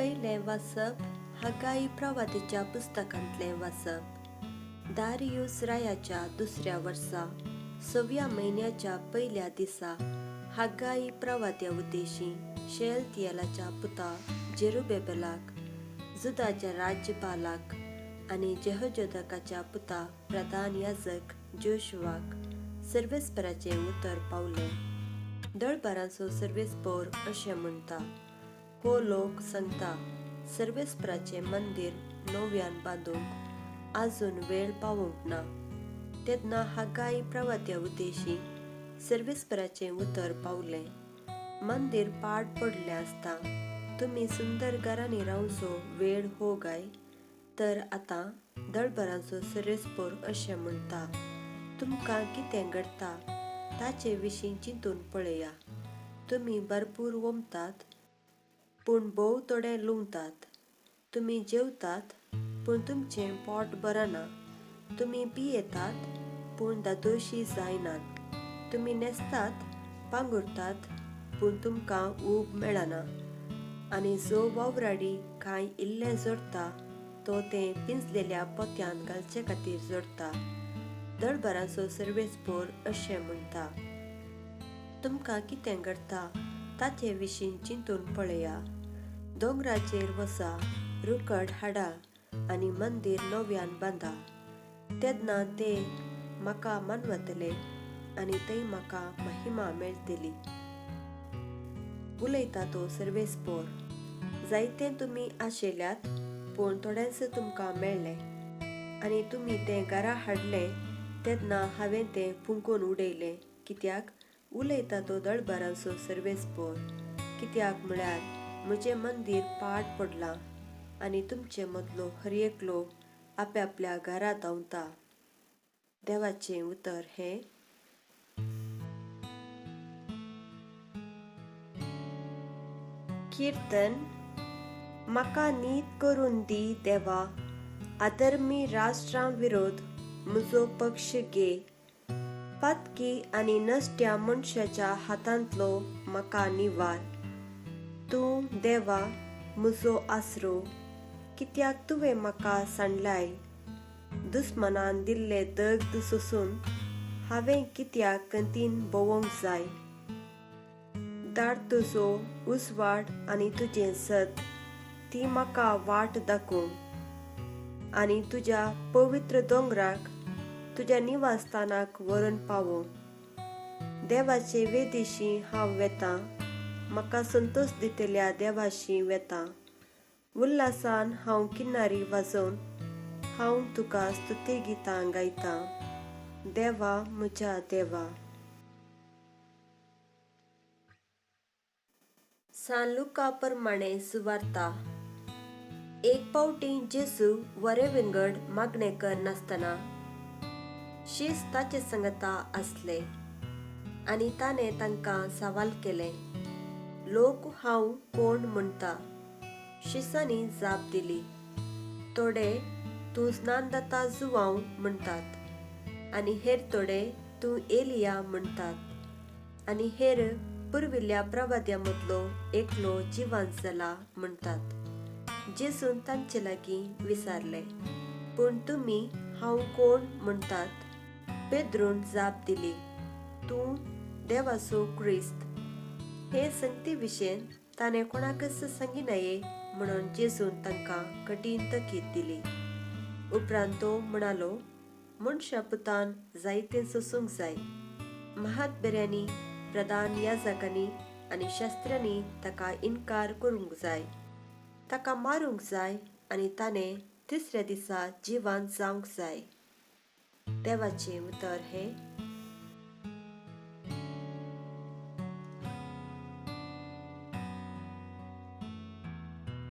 पयलें वाचप हग्गाई प्रवादीच्या पुस्तकांतलें वाचप. दारियुस रायाच्या दुसऱ्या वर्सा 6व्या म्हयन्याच्या पयल्या दिसा हग्गाई प्रवाद्या उद्देशीं शेअल्तियेलाच्या पुता जेरुब्बाबेलाक, जुदाच्या राज्यपालाक आनी जेहोजादाकाच्या पुता प्रधान याजक जोशुआक सर्वेस्पराचें उतर पावलें. दळबारांचो सर्वेस्पर अशें म्हणटा: हो लोक सांगता, सर्वेस्पराचें मंदीर नव्यान बांदूंक आजून वेळ पावूंक ना. तेन्ना हग्गाई प्रवाद्या उद्देशीं सर्वेस्पराचें उतर पावलें: मंदीर पाड पडलें आसता तुमी सुंदर घरांनी रावचो वेळ हो गाय. तर आतां दळबारांचो सर्वेस्पर अशें म्हणटा: तुमकां कितें घडटा ताचे विशीं चिंतून पळया. तुमी भरपूर वोमतात पूण भोव थोडें लुंवतात. तुमी जेवतात पूण तुमचें पोट भरना. तुमी पियेतात पूण धादोशी जायनात. तुमी न्हेसतात, पांगुरतात पूण तुमकां ऊब मेळना. आनी जो वावराडी कांय इल्लें जोडटा तो तें पिंजलेल्या पोत्यांत घालचे खातीर जोडटा. दळबारांचो सर्वेस्पर अशें म्हणटा: तुमकां कितें घडटा ताचे विशीं चिंतून पळया. दोंगराचेर वचा, रुखड हाडा आनी मंदीर नव्यान बांदा. तेन्ना ते म्हाका मानवतले आनी थंय म्हाका महिमा मेळटली. उलयता तो सर्वेस्पर: जायतें तुमी आशेल्यात पूण थोडेंच तुमकां मेळ्ळें आनी तुमी तें घरा हाडलें तेन्ना हांवें तें फुंकून उडयलें. कित्याक? उलयता तो दळबारांचो सर्वेस्पर. कित्याक म्हळ्यार म्हजें मंदीर पाड पडलां आनी तुमचे मदलो हर एकलो आपल्या घरा धांवता. देवाचें उतर हें. कीर्तन. म्हाका नीत करून दी देवा, अधर्मी राष्ट्रां विरोध म्हजो पक्ष घे. पातकी आनी नश्ट्या मनशाच्या हातांतलो म्हाका निवार. तूं देवा म्हजो आसरो, कित्याक तुवें म्हाका सांडलाय. दुस्मानान दिल्ले दगड सोंसून हांवें कित्याक गतीन भोंवूंक जाय. धाड तुजो उजवाड आनी तुजें सत, ती म्हाका वाट दाखोवं. आनी तुज्या पवित्र दोंगराक, तुज्या निवासस्थानाक व्हरून पावों. देवाचे वेदीशीं हांव वेतां, म्हाका संतोश दितल्या देवाशीं वेतां. उल्हासान हांव किन्नारी वाजोवन हांव तुका स्तुती गितां गायतां. देवा म्हज्या देवा. सान लुका प्रमाणें सुवार्ता. एक फावटी जेजू वरे विंगड मागणेकर नासतना शीस ताचे संगता आसले आनी ताणें तांकां सवाल केलें: लोक हांव कोण म्हणटा? शिसांनी जाप दिली: थोडे तूं स्नानदाता जुवांव म्हणटात आनी हेर थोडे तूं एलिया म्हणटात आनी हेर पुर्विल्ल्या प्रवाद्यां मदलो एकलो जिवंत जाला म्हणटात. जेजून तांचे लागीं विचारलें: पूण तुमी हांव कोण म्हणटात? पेद्रून जाप दिली: तूं देवाचो क्रिस्त. हे संगती विशें ताणें कोणाकच सांगिनाये म्हणून जेजून तांकां कठीण तकीद दिली. उपरांत तो म्हणालो: मनशा पुतान जायतें सोंसूंक जाय. महातबऱ्यांनी, प्रधान याजकांनी आनी शास्त्र्यांनी ताका इन्कार करूंक जाय, ताका मारूंक जाय आनी ताणें तिसऱ्या दिसा जिवंत जावंक जाय. देवाचें उतर हें.